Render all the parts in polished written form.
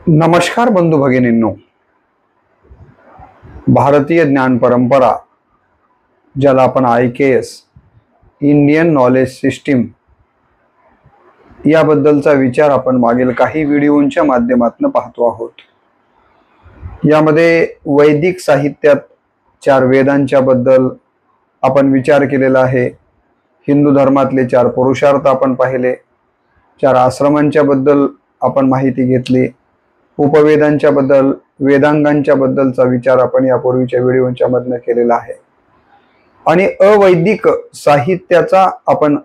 नमस्कार बंधू भगिनींनो, भारतीय ज्ञान परंपरा ज्याला आपण IKS इंडियन नॉलेज सिस्टीम याबद्दलचा विचार आपण मागील काही व्हिडिओंच्या माध्यमातून पाहतो आहोत। यामध्ये वैदिक साहित्यात 4 वेदांच्या बद्दल आपण विचार केलेला आहे। हिंदू धर्मातले 4 पुरुषार्थ आपण पाहिले, 4 आश्रमांच्या बद्दल आपण माहिती घेतली, उपवेदांच्या बद्दल, वेदांगांच्या बद्दलचा विचार आपण यापूर्वीच्या व्हिडिओच्या मधनं केलेला आहे। आणि अवैदिक साहित्याचा आपण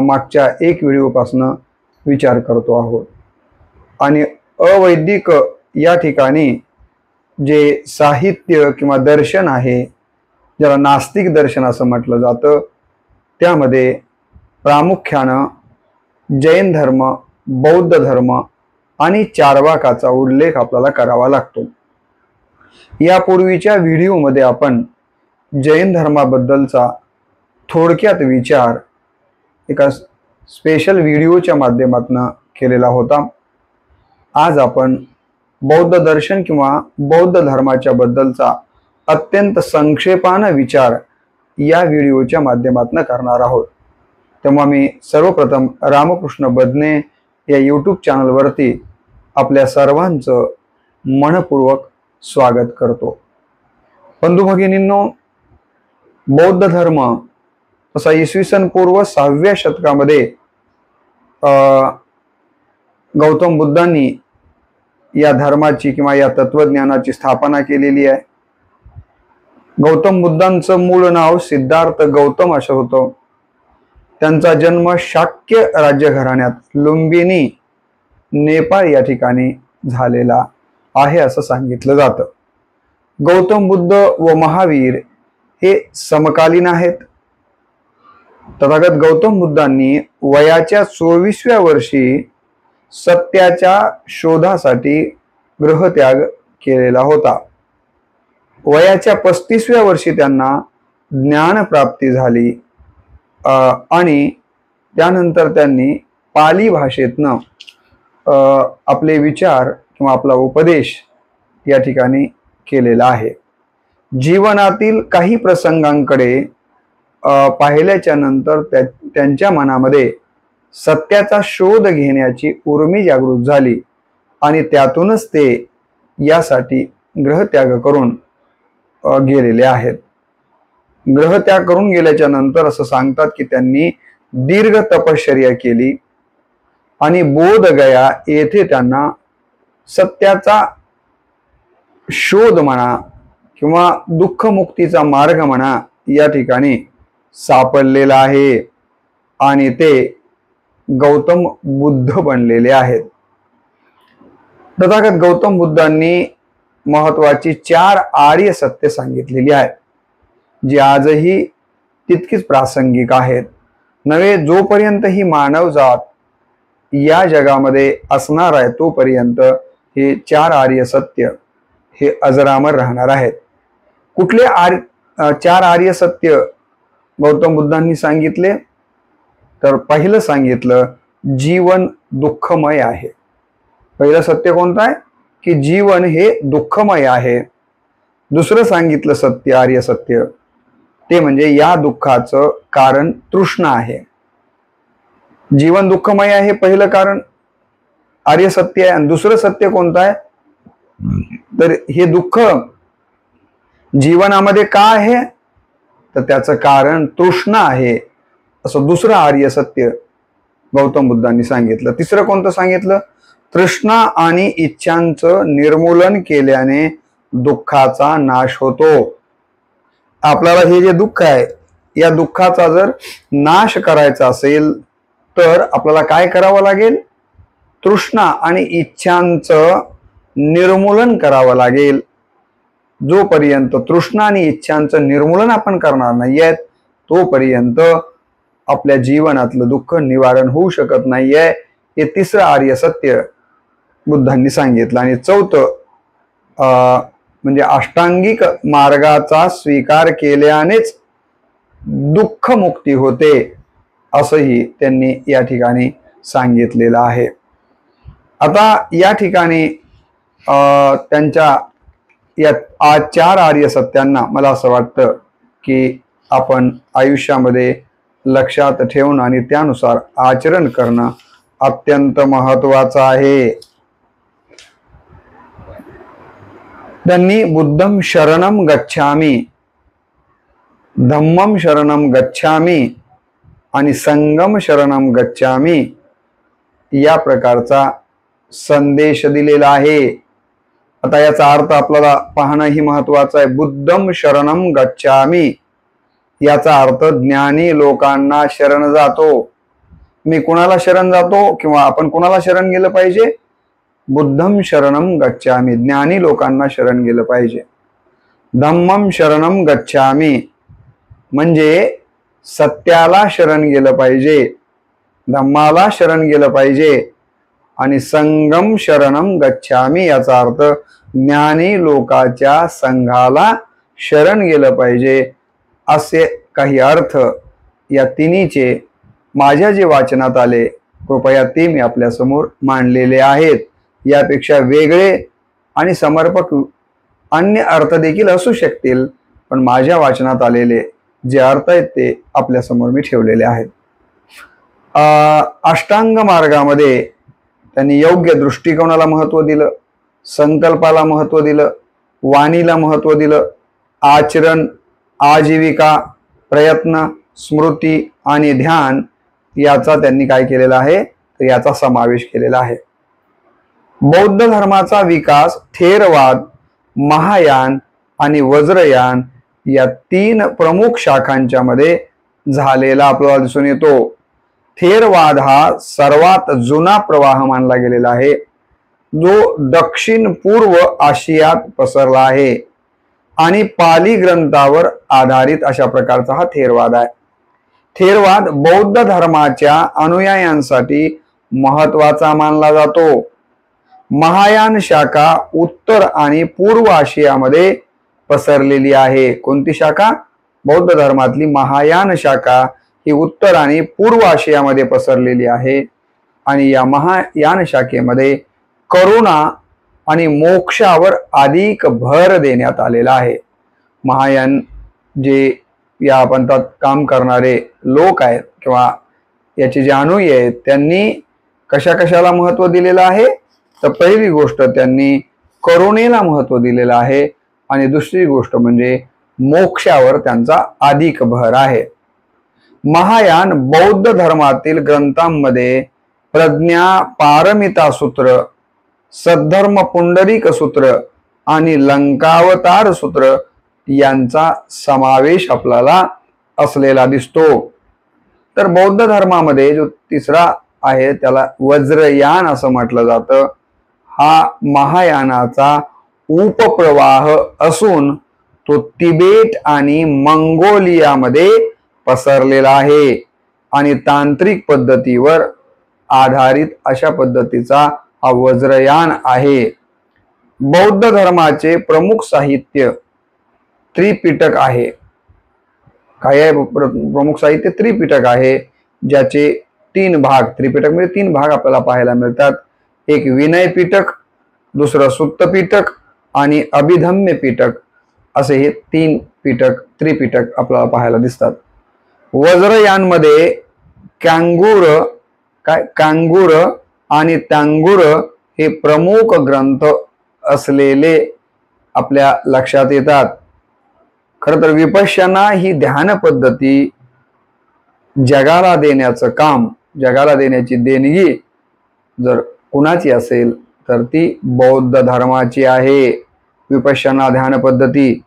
मागच्या एक व्हिडिओपासून विचार करतो आहोत। आणि अवैदिक या ठिकाणी जे साहित्य किंवा दर्शन आहे, ज्याला नास्तिक दर्शन असं म्हटलं जातं, त्यामध्ये प्रामुख्यानं जैन धर्म, बौद्ध धर्म आणि चार्वाकाचा उल्लेख आपल्याला करावा लागतो। यापूर्वीच्या व्हिडिओमध्ये आपण जैन धर्माबद्दलचा थोडक्यात विचार एका स्पेशल व्हिडिओच्या माध्यमातून केलेला होता। आज आपण बौद्ध दर्शन किंवा बौद्ध धर्माच्या बद्दलचा अत्यंत संक्षेपाने विचार या व्हिडिओच्या माध्यमातून करणार आहोत। तेव्हा मी सर्वप्रथम रामकृष्ण बदने या YouTube चॅनलवरती आपल्या सर्वांचं मनपूर्वक स्वागत करतो। बंधू भगिनींनो, बौद्ध धर्म तसा इसवी सन पूर्व 6व्या शतकामध्ये गौतम बुद्धांनी या धर्माची किंवा या तत्वज्ञानाची स्थापना केलेली आहे। गौतम बुद्धांचं मूळ नाव सिद्धार्थ गौतम असं होतं। त्यांचा जन्म शाक्य राज्य घराण्यात लुंबिनी, नेपाळ या ठिकाणी झालेला आहे असं सांगितलं जातं। गौतम बुद्ध व महावीर हे समकालीन आहेत। तथागत गौतम बुद्धांनी वयाच्या 24व्या वर्षी सत्याच्या शोधासाठी गृहत्याग केलेला होता। वयाच्या 35व्या वर्षी त्यांना ज्ञान प्राप्ती झाली आणि त्यानंतर त्यांनी पाली भाषेतनं आपले विचार किंवा आपला उपदेश या ठिकाणी केलेला आहे। जीवनातील काही प्रसंगांकडे पाहिल्याच्या नंतर त्यांच्या मनामध्ये सत्याचा शोध घेण्याची उर्मी जागृत झाली आणि त्यातूनच ते यासाठी गृहत्याग करून गेलेले आहेत। गृहत्याग करून गेल्याच्या नंतर असं सांगतात की त्यांनी दीर्घ तपश्चर्या केली आणि बोधगया येथे त्यांना सत्याचा शोध म्हणा किंवा दुःखमुक्तीचा मार्ग म्हणा या ठिकाणी सापडलेला आहे आणि ते गौतम बुद्ध बनलेले आहेत। तथागत गौतम बुद्धांनी महत्वाची 4 आर्य सत्य सांगितलेली आहेत, जी आजही तितकीच प्रासंगिक आहेत। नव्हे, जोपर्यंत ही मानवजात या जगामध्ये असणार आहे तोपर्यंत हे 4 आर्य सत्य हे अजरामर राहणार आहेत। कुठले 4 आर्य सत्य गौतम बुद्धांनी सांगितले? तर पहिलं सांगितलं, जीवन दुःखमय आहे। पहिलं सत्य कोणतं आहे? की जीवन हे दुःखमय आहे। दुसरं सांगितलं सत्य, आर्य सत्य, ते म्हणजे या दुःखाचं कारण तृष्णा आहे। जीवन दुःखमय आहे पहिलं कारण आर्य सत्य आहे। आणि दुसरं सत्य कोणतं आहे? तर हे दुःख जीवनामध्ये का आहे? तर त्याचं कारण तृष्णा आहे, असं दुसरं आर्य सत्य गौतम बुद्धांनी सांगितलं। तिसरं कोणतं सांगितलं? तृष्णा आणि इच्छांचं निर्मूलन केल्याने दुःखाचा नाश होतो। आपल्याला हे जे दुःख आहे, या दुःखाचा जर नाश करायचा असेल तर आपल्याला काय करावं लागेल? तृष्णा आणि इच्छांचं निर्मूलन करावं लागेल। जोपर्यंत तृष्णा आणि इच्छांचं निर्मूलन आपण करणार नाहीये तोपर्यंत आपल्या जीवनातलं दुःख निवारण होऊ शकत नाहीये। हे तिसरं आर्य सत्य बुद्धांनी सांगितलं। आणि चौथं म्हणजे अष्टांगिक मार्गाचा स्वीकार केल्यानेच दुःख मुक्ती होते, असंही त्यांनी या ठिकाणी सांगितलेलं आहे। आता या ठिकाणी त्यांच्या या आज 4 आर्य सत्यांना मला असं वाटतं की आपण आयुष्यामध्ये लक्षात ठेवणं आणि त्यानुसार आचरण करणं अत्यंत महत्वाचं आहे. त्यांनी बुद्धं शरणं गच्छामि, धम्मं शरणं गच्छामि आणि संगम शरणं गच्छामि या प्रकारचा संदेश दिलेला आहे. आता याचा अर्थ आपल्याला पाहणंही महत्वाचं आहे. बुद्धं शरणं गच्छामि याचा अर्थ ज्ञानी लोकांना शरण जातो. मी कुणाला शरण जातो किंवा आपण कुणाला शरण गेलं पाहिजे? बुद्धं शरणं गच्छामि, ज्ञानी लोकांना शरण गेलं पाहिजे. धम्मं शरणं गच्छामि म्हणजे सत्याला शरण गेलं पाहिजे, धम्माला शरण गेलं पाहिजे. आणि संगम शरणं गच्छामि याचा अर्थ ज्ञानी लोकांच्या संघाला शरण गेलं पाहिजे. असे काही अर्थ या तिन्हीचे माझ्या जे वाचनात आले कृपया ते मी आपल्या समोर मांडलेले आहेत. यापेक्षा वेगळे आणि समर्पक अन्य अर्थ देखील असू शकतील, पण माझ्या वाचनात आलेले जे अर्थ आहेत ते आपल्या समोर मी ठेवलेले आहेत. अष्टांग मार्गामध्ये त्यांनी योग्य दृष्टिकोनाला महत्व दिलं, संकल्पाला महत्व दिलं, वाणीला महत्व दिलं, आचरण, आजीविका, प्रयत्न, स्मृती आणि ध्यान याचा त्यांनी काय केलेला आहे तर याचा समावेश केलेला आहे. बौद्ध धर्माचा विकास थेरवाद, महायान आणि वज्रयान या 3 प्रमुख शाखांच्या मध्ये झालेला आपल्याला दिसून येतो. थेरवाद हा सर्वात जुना प्रवाह मानला गेलेला आहे, जो दक्षिण पूर्व आशियात पसरला आहे आणि पाली ग्रंथावर आधारित अशा प्रकारचा हा थेरवाद आहे. थेरवाद बौद्ध धर्माच्या अनुयायांसाठी महत्वाचा मानला जातो. महायान शाखा उत्तर आणि पूर्व आशियामध्ये पसरलेली आहे. कोणती शाखा? बौद्ध धर्मातली महायान शाखा ही उत्तर आणि पूर्व आशियामध्ये पसरलेली आहे. आणि या महायान शाखेमध्ये करुणा आणि मोक्षावर अधिक भर देण्यात आलेला आहे. महायान जे या पंथात काम करणारे लोक आहेत किंवा याचे जे अनुयायी आहेत त्यांनी कशाला महत्व दिलेलं आहे तर पहिली गोष्ट त्यांनी करुणेला महत्व दिलेलं आहे आणि दुसरी गोष्ट म्हणजे मोक्षावर त्यांचा अधिक भर आहे. महायान बौद्ध धर्मातील ग्रंथांमध्ये प्रज्ञा पारमिता सूत्र, सद्धर्म पुंडरीक सूत्र आणि लंकावतार सूत्र यांचा समावेश आपल्याला असलेला दिसतो. तर बौद्ध धर्मामध्ये जो तिसरा आहे त्याला वज्रयान असं म्हटलं जातं. हा महायानाचा उपप्रवाह असून तो तिबेट आणि मंगोलियामध्ये पसरलेला आहे आणि तांत्रिक पद्धतीवर आधारित अशा पद्धतीचा हा वज्रयान आहे. बौद्ध धर्माचे प्रमुख साहित्य त्रिपिटक आहे. काय आहे प्रमुख साहित्य? त्रिपिटक आहे, ज्याचे 3 भाग, त्रिपिटक मध्ये 3 भाग आपल्याला पाहायला मिळतात. एक विनय पिटक, दुसरं सुत्त पिटक आणि अभिधम्य पिटक असे हे 3 पिटक त्रिपिटक आपल्याला पाहायला दिसतात. वज्रयानमध्ये कांगूर आणि तांगूर हे प्रमुख ग्रंथ असलेले आपल्या लक्षात येतात. खरं तर विपश्यना ही ध्यान पद्धती जगाला देण्याचं काम, जगाला देण्याची देणगी जर कुणाची असेल तर ती बौद्ध धर्माची आहे, विपश्यना ध्यान पद्धती.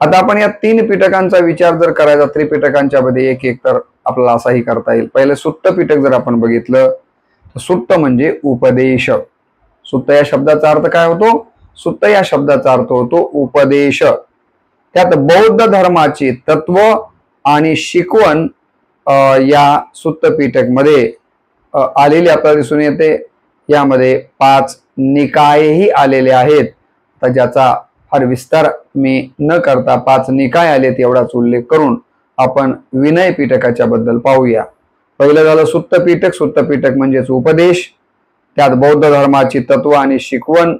आता आपण या 3 पिटकांचा विचार जर करायचा त्रिपिटकांच्या मध्ये एक तर आपल्याला असाही करता येईल. पहिले सुत्त पिटक जर आपण बघितलं तर सुत्त म्हणजे उपदेश. सुत्त या शब्दाचा अर्थ काय होतो? सुत्त या शब्दाचा अर्थ होतो उपदेश. त्यात बौद्ध धर्माची तत्व आणि शिकवण या सुत्त पिटक मध्ये आलेली आपल्याला दिसून येते. यामध्ये 5 निकायही आलेले आहेत. तर ज्याचा फार विस्तार मी न करता 5 निकाय आलेत एवढाच उल्लेख करून आपण विनय पिटकाच्या बद्दल पाहूया. पहिलं झालं सुत्त पिटक. सुत्त पिटक म्हणजेच उपदेश. त्यात बौद्ध धर्माची तत्व आणि शिकवण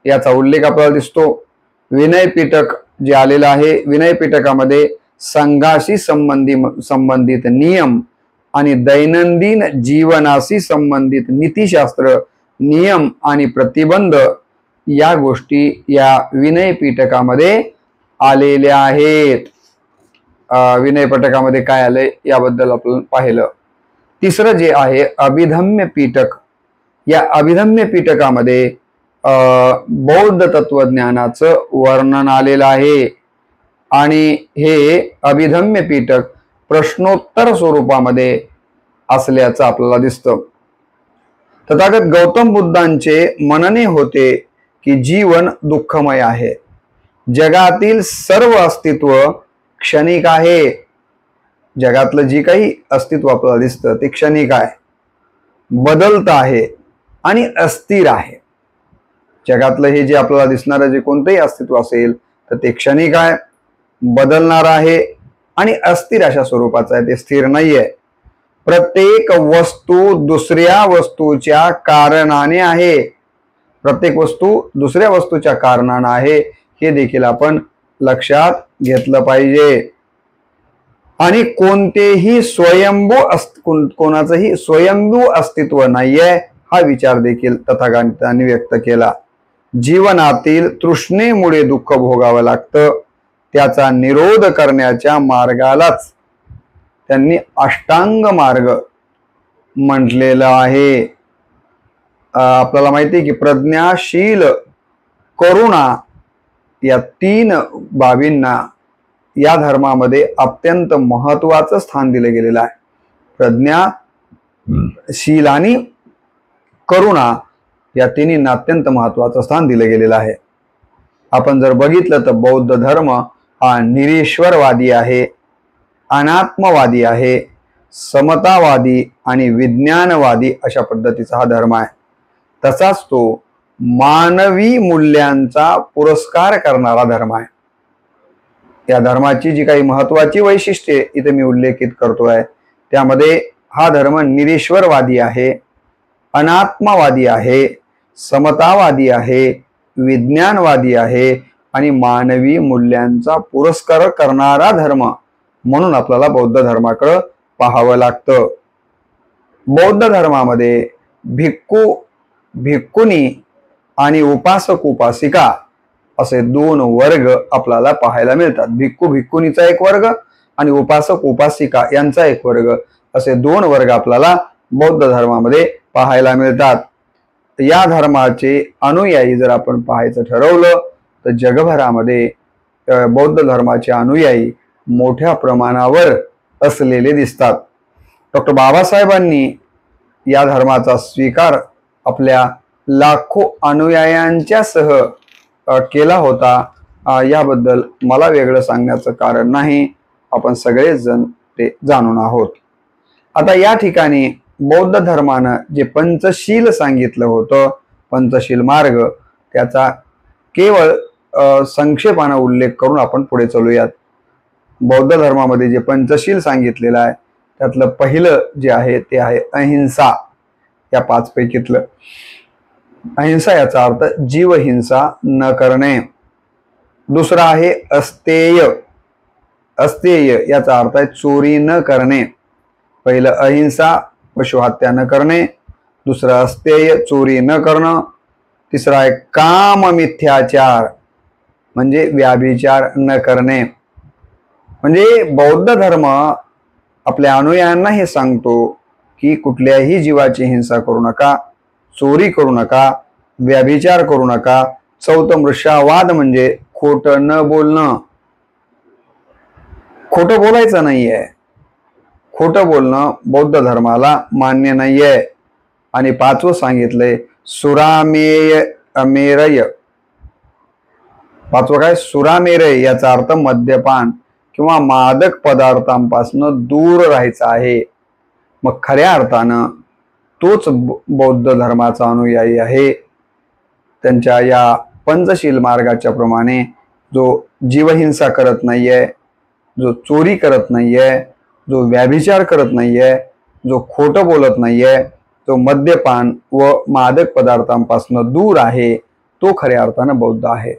याचा उल्लेख आपल्याला दिसतो. विनय पिटक जे आलेलं आहे, विनय पिटकामध्ये संघाशी संबंधित नियम आणि दैनंदिन जीवनाशी संबंधित नीतिशास्त्र, नियम आणि प्रतिबंध या गोष्टी या विनय पिटकामध्ये आलेल्या आहेत. विनय पिटकामध्ये काय आलंय याबद्दल आपण पाहिलं. तिसरं जे आहे अभिधम्य पिटक, या अभिधम्य पिटकामध्ये बौद्ध तत्वज्ञानाचं वर्णन आलेलं आहे आणि हे अभिधम्य पिटक प्रश्नोत्तर स्वरूपामध्ये असल्याचं आपल्याला दिसतं. तथागत गौतम बुद्धांचे म्हणणे होते की जीवन दुःखमय आहे, जगातील सर्व अस्तित्व क्षणिक आहे. जगातलं जे काही अस्तित्व आपल्याला दिसतं ते क्षणिक आहे, बदलत आहे आणि अस्थिर आहे. जगातलं हे जे आपल्याला दिसणारं जे कोणतंही अस्तित्व असेल तर ते क्षणिक आहे, बदलणार आहे आणि अस्थिर अशा स्वरूपाचं आहे, ते स्थिर नाहीये. प्रत्येक वस्तू दुसऱ्या वस्तूच्या कारणाने आहे, प्रत्येक वस्तू दुसऱ्या वस्तूच्या कारणाने आहे, हे देखील आपण लक्षात घेतलं पाहिजे. आणि कोणतेही कोणाचंही स्वयंभू अस्तित्व नाहीये हा विचार देखील तथागतांनी व्यक्त केला. जीवनातील तृष्णेमुळे दुःख भोगावं लागतं, त्याचा निरोध करण्याच्या मार्गालाच त्यांनी अष्टांग मार्ग म्हटलेला आहे. आपल्याला माहिती आहे की प्रज्ञाशील, करुणा या 3 बाबींना या धर्मामध्ये अत्यंत महत्वाचं स्थान दिलं गेलेलं आहे. प्रज्ञाशील आणि करुणा या तिन्हींना अत्यंत महत्वाचं स्थान दिलं गेलेलं आहे. आपण जर बघितलं तर बौद्ध धर्म हा निरीश्वरवादी आहे, अनात्मवादी आहे, समतावादी आणि विज्ञानवादी अशा पद्धतीचा हा धर्म आहे. तसाच तो मानवी मूल्यांचा पुरस्कार करणारा धर्म आहे. या धर्माची जी काही महत्वाची वैशिष्ट्ये इथे मी उल्लेखित करतोय त्यामध्ये हा धर्म निरीश्वरवादी आहे, अनात्मवादी आहे, समतावादी आहे, विज्ञानवादी आहे आणि मानवी मूल्यांचा पुरस्कार करणारा धर्म म्हणून आपल्याला बौद्ध धर्माकडे पाहावं लागतं. बौद्ध धर्मामध्ये भिक्खू, भिक्खुनी आणि उपासक उपासिका असे 2 वर्ग आपल्याला पाहायला मिळतात. भिक्खू भिक्खुनीचा एक वर्ग आणि उपासक उपासिका यांचा एक वर्ग असे 2 वर्ग आपल्याला बौद्ध धर्मामध्ये पाहायला मिळतात. या धर्माचे अनुयायी जर आपण पाहायचं ठरवलं तर जगभरामध्ये बौद्ध धर्माचे अनुयायी मोठ्या प्रमाणावर असलेले दिसतात. डॉक्टर बाबासाहेबांनी या धर्माचा स्वीकार आपल्या लाखो अनुयायांच्या सह केला होता याबद्दल मला वेगळं सांगण्याचं कारण नाही, आपण सगळेच जण ते जाणून आहोत. आता या ठिकाणी बौद्ध धर्मानं जे पंचशील सांगितलं होतं, पंचशील मार्ग, त्याचा केवळ संक्षेपाने उल्लेख करून आपण पुढे चलूयात. बौद्ध धर्मामध्ये जे पंचशील सांगितलेलं आहे त्यातलं पहिलं जे आहे ते आहे अहिंसा. या 5 पैकीतलं अहिंसा, याचा अर्थ जीवहिंसा न करणे. दुसरा आहे अस्तेय. अस्तेय याचा अर्थ आहे चोरी न करणे. पहिलं अहिंसा, पशुहत्या न करणे. दुसरं अस्तेय, चोरी न करणं. तिसरा आहे काम मिथ्याचार, म्हणजे व्याभिचार न करणे. म्हणजे बौद्ध धर्म आपल्या अनुयायांना हे सांगतो की कुठल्याही जीवाची हिंसा करू नका, चोरी करू नका, व्याभिचार करू नका. चौथं मृषावाद म्हणजे खोटं न बोलणं, खोटं बोलायचं नाहीये. खोटं बोलणं बौद्ध धर्माला मान्य नाहीये. आणि 5वं सांगितलंय सुरामेय अमेरय. 5वं काय? सुरामेरय याचा अर्थ मद्यपान किंवा मादक पदार्थांपासून दूर राहायचं आहे. मग खऱ्या अर्थानं तोच बौद्ध धर्माचा अनुयायी आहे. त्यांच्या या पंचशील मार्गाच्या प्रमाणे जो जीवहिंसा करत नाहीये, जो चोरी करत नाहीये, जो व्याभिचार करत नाहीये, जो खोटं बोलत नाहीये, जो मद्यपान व मादक पदार्थांपासून दूर आहे, तो खऱ्या अर्थानं बौद्ध आहे.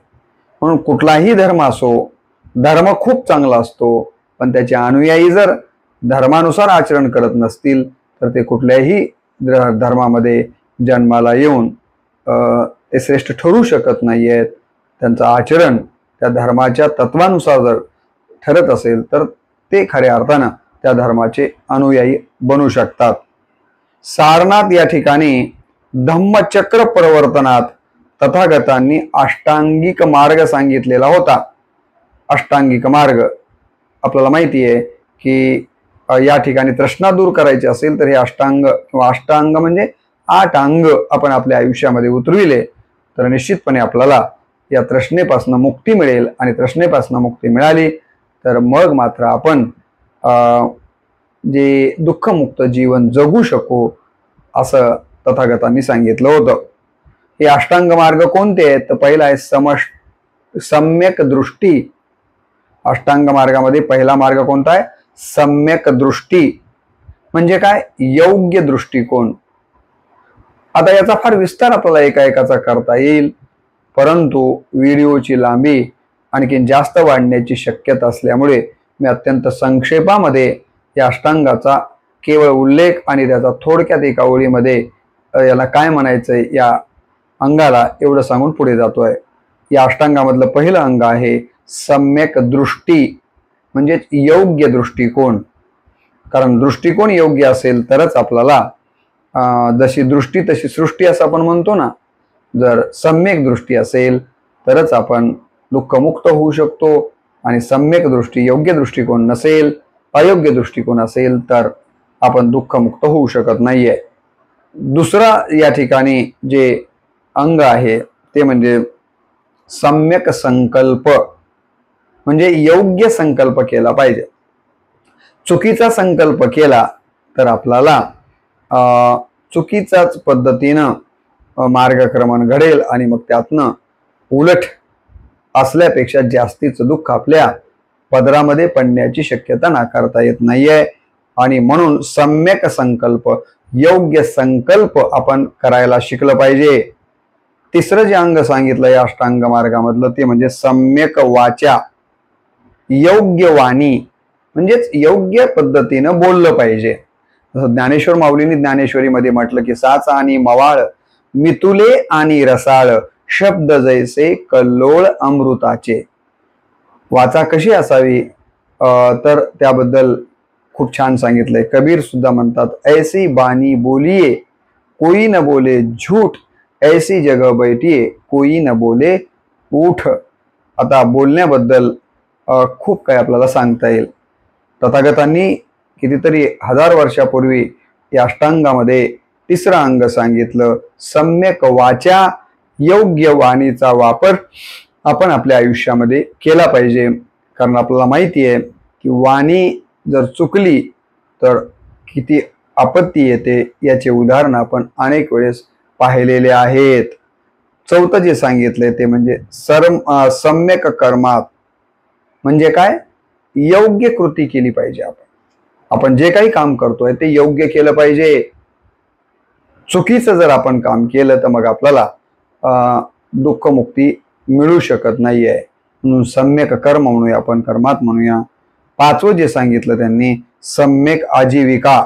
म्हणून कुठलाही धर्म असो, धर्म खूप चांगला असतो, पण त्याचे अनुयायी जर धर्मानुसार आचरण करत नसतील तर ते कुठल्याही धर्मामध्ये जन्माला येऊन ते श्रेष्ठ ठरू शकत नाहीयेत. त्यांचं आचरण त्या धर्माच्या तत्वानुसार जर ठरत असेल तर ते खऱ्या अर्थानं त्या धर्माचे अनुयायी बनू शकतात. सारनाथ या ठिकाणी धम्मचक्र प्रवर्तनात तथागतांनी अष्टांगिक मार्ग सांगितलेला होता. अष्टांगिक मार्ग आपल्याला माहिती आहे की या ठिकाणी तृष्णा दूर करायची असेल तर हे अष्टांग किंवा अष्टांग म्हणजे 8 अंग आपण आपल्या आयुष्यामध्ये उतरविले तर निश्चितपणे आपल्याला या तृष्णेपासून मुक्ती मिळेल. आणि तृष्णेपासून मुक्ती मिळाली तर मग मात्र आपण जे दुःखमुक्त जीवन जगू शकू असं तथागतांनी सांगितलं होतं. हे अष्टांग मार्ग कोणते आहेत? तर पहिला आहे सम्यक दृष्टी. अष्टांग मार्गामध्ये पहिला मार्ग कोणता आहे? सम्यक दृष्टी. म्हणजे काय? योग्य दृष्टिकोन. आता याचा फार विस्तार आपल्याला एकाचा करता येईल, परंतु व्हिडिओची लांबी आणखी जास्त वाढण्याची शक्यता असल्यामुळे मी अत्यंत संक्षेपामध्ये या अष्टांगाचा केवळ उल्लेख आणि त्याचा थोडक्यात एका ओळीमध्ये याला काय म्हणायचंय या अंगाला एवढं सांगून पुढे जातोय. या अष्टांगामधलं पहिलं अंग आहे सम्यक दृष्टी, म्हणजेच योग्य दृष्टिकोन. कारण दृष्टिकोन योग्य असेल तरच आपल्याला जशी दृष्टी तशी सृष्टी असं आपण म्हणतो ना, जर सम्यक दृष्टी असेल तरच आपण दुःखमुक्त होऊ शकतो. आणि सम्यक दृष्टी योग्य दृष्टिकोन नसेल, अयोग्य दृष्टिकोन असेल तर आपण दुःखमुक्त होऊ शकत नाहीये. दुसरा या ठिकाणी जे अंग आहे ते म्हणजे सम्यक संकल्प, म्हणजे योग्य संकल्प केला पाहिजे. चुकीचा संकल्प केला तर आपल्याला चुकीच्याच पद्धतीनं मार्गक्रमण घडेल आणि मग त्यातनं उलट असल्यापेक्षा जास्तीचं दुःख आपल्या पदरामध्ये पडण्याची शक्यता नाकारता येत नाहीये. आणि म्हणून सम्यक संकल्प, योग्य संकल्प आपण करायला शिकलं पाहिजे. तिसरं जे अंग सांगितलं या अष्टांग मार्गामधलं ते म्हणजे सम्यक वाचा. योग्य वाणी म्हणजेच योग्य पद्धतीनं बोललं पाहिजे. जसं ज्ञानेश्वर माऊलींनी ज्ञानेश्वरीमध्ये म्हटलं की साचा आणि मवाळ, मितुले आणि रसाळ, शब्द जैसे कल्लोळ अमृताचे. वाचा कशी असावी तर त्याबद्दल खूप छान सांगितलंय. कबीर सुद्धा म्हणतात, ऐसी बानी बोलिये कोई न बोले झूठ, ऐसी जगह बैठिये कोई न बोले उठ. आता बोलण्याबद्दल खूप काही आपल्याला सांगता येईल. तथागतांनी कितीतरी 1000 वर्षापूर्वी या अष्टांगामध्ये तिसरं अंग सांगितलं, सम्यक वाचा. योग्य वाणीचा वापर आपण आपल्या आयुष्यामध्ये केला पाहिजे. कारण आपल्याला माहिती आहे की वाणी जर चुकली तर किती आपत्ती येते, याचे उदाहरण आपण अनेक वेळेस पाहिलेले आहेत. चौथं जे सांगितलंय ते म्हणजे सम्यक कर्मात, म्हणजे काय? योग्य कृती केली पाहिजे. आपण जे काही काम करतोय ते योग्य केलं पाहिजे. चुकीचं जर आपण काम केलं तर मग आपल्याला दुःखमुक्ती मिळू शकत नाहीये. म्हणून सम्यक कर्म म्हणूया, आपण कर्मात म्हणूया. पाचवं जे सांगितलं त्यांनी सम्यक आजीविका.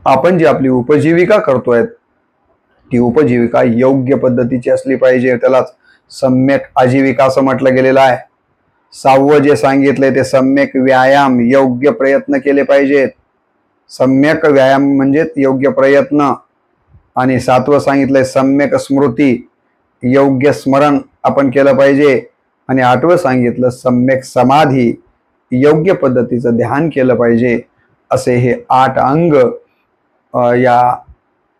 आपण जी आपली उपजीविका करतोय ती उपजीविका योग्य पद्धतीची असली पाहिजे. त्यालाच सम्यक आजीविका असं म्हटलं गेलेलं आहे. सहावं जे सांगितलंय ते सम्यक व्यायाम, योग्य प्रयत्न केले पाहिजेत. सम्यक व्यायाम म्हणजे योग्य प्रयत्न. आणि सातवं सांगितलंय सम्यक स्मृती, योग्य स्मरण आपण केलं पाहिजे. आणि आठवं सांगितलं सम्यक समाधी, योग्य पद्धतीचं ध्यान केलं पाहिजे. असे हे 8 अंग या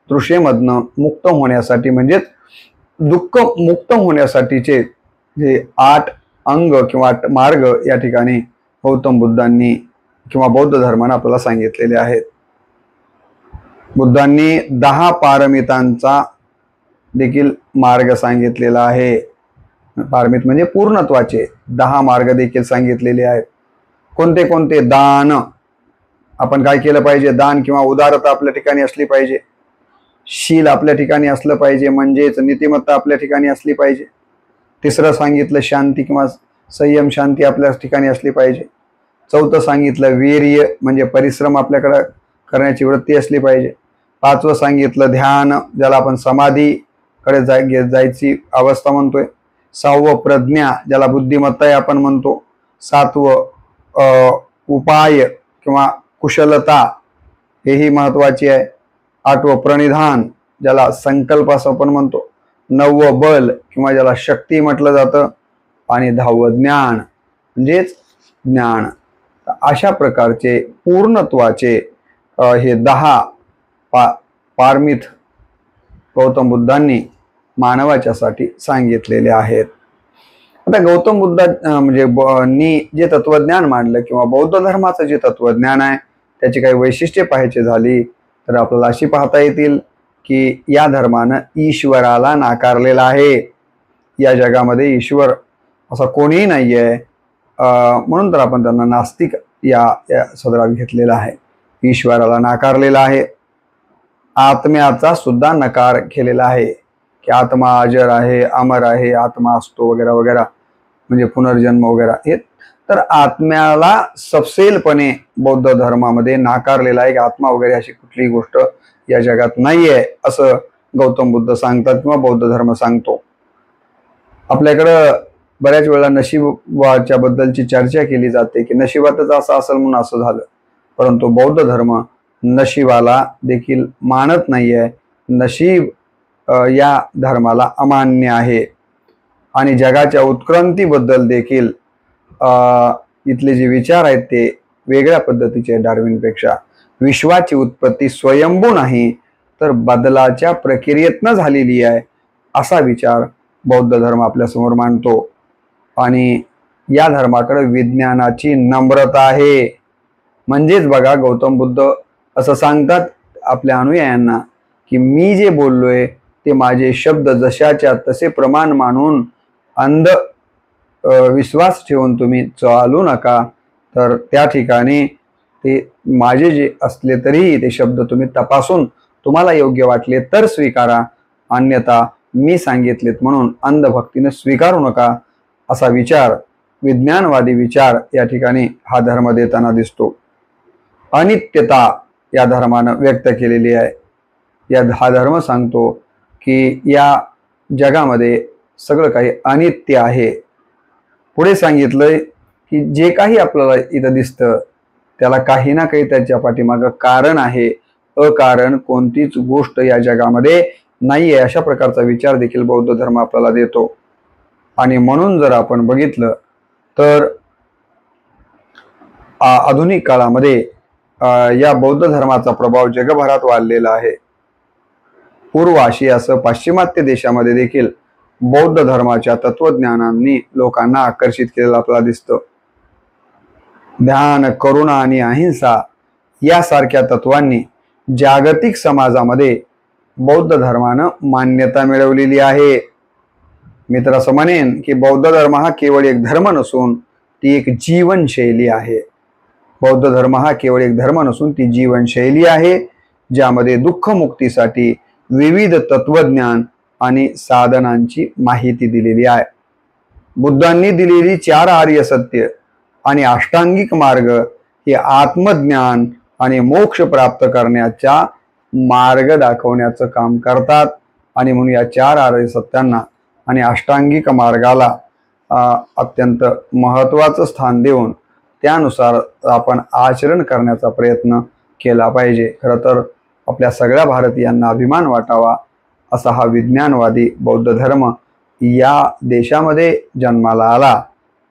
तृषेमधनं मुक्त होण्यासाठी, म्हणजेच दुःख मुक्त होण्यासाठीचे जे 8 अंग किंवा 8 मार्ग या ठिकाणी गौतम बुद्धांनी किंवा बौद्ध धर्माने आपल्याला सांगितलेले आहेत. बुद्धांनी 10 पारमितांचा देखील मार्ग सांगितलेला आहे. पारमित म्हणजे पूर्णत्वाचे 10 मार्ग देखील सांगितलेले आहेत. कोणते कोणते? दान, आपण काय केलं पाहिजे? दान किंवा उदारता आपल्या ठिकाणी असली पाहिजे. शील आपल्या ठिकाणी असलं पाहिजे, म्हणजेच नीतिमत्ता आपल्या ठिकाणी असली पाहिजे. तिसरं सांगितलं शांती किंवा संयम शांती आपल्या ठिकाणी असली पाहिजे. चौथं सांगितलं वीर्य म्हणजे परिश्रम आपल्याकडे करण्याची वृत्ती असली पाहिजे. पाचवं सांगितलं ध्यान, ज्याला आपण समाधीकडे जायची अवस्था म्हणतोय. सहावं प्रज्ञा, ज्याला बुद्धिमत्ता आपण म्हणतो. सातवं उपाय किंवा कुशलता, हेही महत्वाची आहे. आठवं प्रणिधान, ज्याला संकल्प असं आपण म्हणतो. नववं बल किंवा ज्याला शक्ती म्हटलं जातं. आणि 10वं ज्ञान म्हणजेच ज्ञान. अशा प्रकारचे पूर्णत्वाचे हे 10 पारमिथ गौतम बुद्धांनी मानवाच्यासाठी सांगितलेले आहेत. आता गौतम बुद्धा म्हणजे जे तत्वज्ञान मांडलं किंवा बौद्ध धर्माचं जे तत्वज्ञान आहे त्याची काही वैशिष्ट्ये पाहायची झाली तर आपल्याला अशी पाहता येतील की या धर्मानं ईश्वराला नाकारलेला आहे. या जगामध्ये ईश्वर असा कोणीही नाही आहे, म्हणून तर आपण त्यांना नास्तिक या सदरात घेतलेला आहे. ईश्वराला नाकारलेला आहे. आत्म्याचा सुद्धा नकार केलेला आहे की आत्मा अजर आहे, अमर आहे, आत्मा असतो वगैरे वगैरे, म्हणजे पुनर्जन्म वगैरे. हे तर आत्म्याला सपसेलपणे बौद्ध धर्मामध्ये नाकारलेला आहे की आत्मा वगैरे अशी कुठलीही गोष्ट या जगात नाही आहे असं गौतम बुद्ध सांगतात किंवा बौद्ध धर्म सांगतो. आपल्याकडं बऱ्याच वेळा नशिबाच्या बद्दलची चर्चा केली जाते की नशिबातच असं असेल म्हणून असं झालं, परंतु बौद्ध धर्म नशिबाला देखील मानत नाही आहे. नशीब या धर्माला अमान्य आहे. आणि जगाच्या उत्क्रांतीबद्दल देखील इथले जे विचार आहेत ते वेगळ्या पद्धतीचे. डार्विनपेक्षा विश्वाची उत्पत्ती स्वयंभू नाही तर बदलाच्या प्रक्रियेतनं झालेली आहे असा विचार बौद्ध धर्म आपल्यासमोर मांडतो. आणि या धर्माकडे विज्ञानाची नम्रता आहे. म्हणजेच बघा, गौतम बुद्ध असं सांगतात आपल्या अनुयायांना की मी जे बोललोय ते माझे शब्द जशाच्या तसे प्रमाण मानून अंध विश्वास ठेवून तुम्ही चालू नका. तर त्या ठिकाणी ते माझे जे असले तरी ते शब्द तुम्ही तपासून तुम्हाला योग्य वाटले तर स्वीकारा, अन्यथा मी सांगितलेत म्हणून अंधभक्तीने स्वीकारू नका असा विचार, विज्ञानवादी विचार या ठिकाणी हा धर्म देताना दिसतो. अनित्यता या धर्मानं व्यक्त केलेली आहे. हा धर्म सांगतो की या जगामध्ये सगळं काही अनित्य आहे. पुढे सांगितलंय की जे काही आपल्याला इथं दिसतं त्याला काही ना काही त्याच्या पाठीमागं कारण आहे. अकारण कोणतीच गोष्ट या जगामध्ये नाही आहे अशा प्रकारचा विचार देखील बौद्ध धर्म आपल्याला देतो. आणि म्हणून जर आपण बघितलं तर आधुनिक काळामध्ये या बौद्ध धर्माचा प्रभाव जगभरात वाढलेला आहे. पूर्व आशियासह पाश्चिमात्य देशामध्ये देखील बौद्ध धर्माच्या तत्वज्ञानांनी लोकांना आकर्षित केलेलं आपल्याला दिसतं. ध्यान, करुणा आणि अहिंसा यासारख्या तत्वांनी जागतिक समाजामध्ये बौद्ध धर्मानं मान्यता मिळवलेली आहे. मी तर असं म्हणेन की बौद्ध धर्म हा केवळ एक धर्म नसून ती एक जीवनशैली आहे. बौद्ध धर्म हा केवळ एक धर्म नसून ती जीवनशैली आहे ज्यामध्ये दुःखमुक्तीसाठी विविध तत्वज्ञान आणि साधनांची माहिती दिलेली आहे. बुद्धांनी दिलेली 4 आर्य सत्य आणि अष्टांगिक मार्ग हे आत्मज्ञान आणि मोक्ष प्राप्त करण्याचा मार्ग दाखवण्याचं काम करतात. आणि म्हणून या 4 आर्य सत्यांना आणि अष्टांगिक मार्गाला अत्यंत महत्त्वाचं स्थान देऊन त्यानुसार आपण आचरण करण्याचा प्रयत्न केला पाहिजे. खरं तर आपल्या सगळ्या भारतीयांना अभिमान वाटावा असा हा विज्ञानवादी बौद्ध धर्म या देशामध्ये जन्माला आला.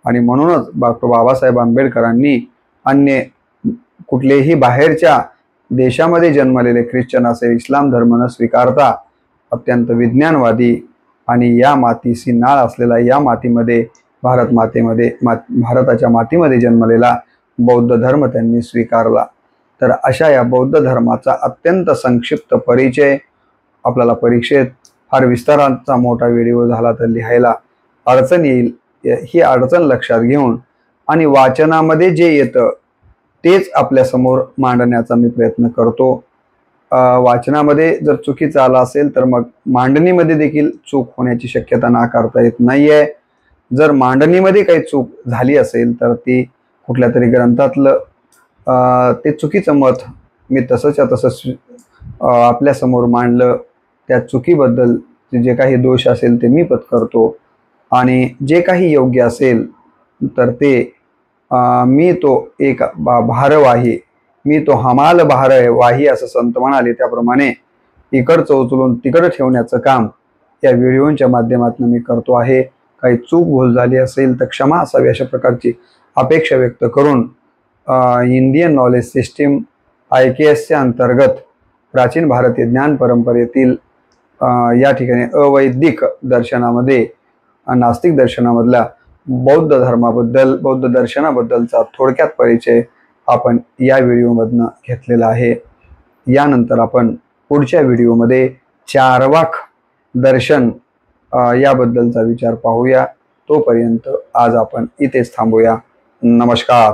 आणि म्हणूनच डॉक्टर बाबासाहेब आंबेडकरांनी अन्य कुठलेही बाहेरच्या देशामध्ये जन्मलेले ख्रिश्चन असेल, इस्लाम धर्म न स्वीकारता अत्यंत विज्ञानवादी आणि या मातीशी नाळ असलेला या मातीमध्ये भारताच्या मातीमध्ये जन्मलेला बौद्ध धर्म त्यांनी स्वीकारला. तर अशा या बौद्ध धर्माचा अत्यंत संक्षिप्त परिचय आपल्याला परीक्षेत फार विस्ताराचा मोठा व्हिडिओ झाला तर लिहायला अडचण येईल, ही अडचण लक्षात घेऊन आणि वाचनामध्ये जे येतं तेच आपल्यासमोर मांडण्याचा मी प्रयत्न करतो. वाचनामध्ये जर चुकीचं आलं असेल तर मग मांडणीमध्ये देखील चूक होण्याची शक्यता नाकारता येत नाहीये. जर मांडणीमध्ये काही चूक झाली असेल तर ती कुठल्या तरी ग्रंथातलं ते चुकीचं मत मी तसंच्या तसंच आपल्या समोर मांडलं. त्या चुकीबद्दल जे काही दोष असेल ते मी पत्करतो आणि जे काही योग्य असेल तर ते मी तो एक भारवाही, मी तो हमाल भारवाही असं संत म्हणाले, त्याप्रमाणे इकडचं उचलून तिकडं ठेवण्याचं काम या व्हिडिओच्या माध्यमातून मी करतो आहे. काही चूक भूल झाली असेल तर क्षमा असावी अशा प्रकारची अपेक्षा व्यक्त करून इंडियन नॉलेज सिस्टीम IKSच्या अंतर्गत प्राचीन भारतीय ज्ञान परंपरेतील या ठिकाणी अवैदिक दर्शनामध्ये नास्तिक दर्शनामधल्या बौद्ध धर्माबद्दल, बौद्ध दर्शनाबद्दलचा थोडक्यात परिचय आपण या व्हिडिओमधनं घेतलेला आहे. यानंतर आपण पुढच्या व्हिडिओमध्ये चार्वाक दर्शन याबद्दलचा विचार पाहूया. तोपर्यंत आज आपण इथेच थांबूया. नमस्कार.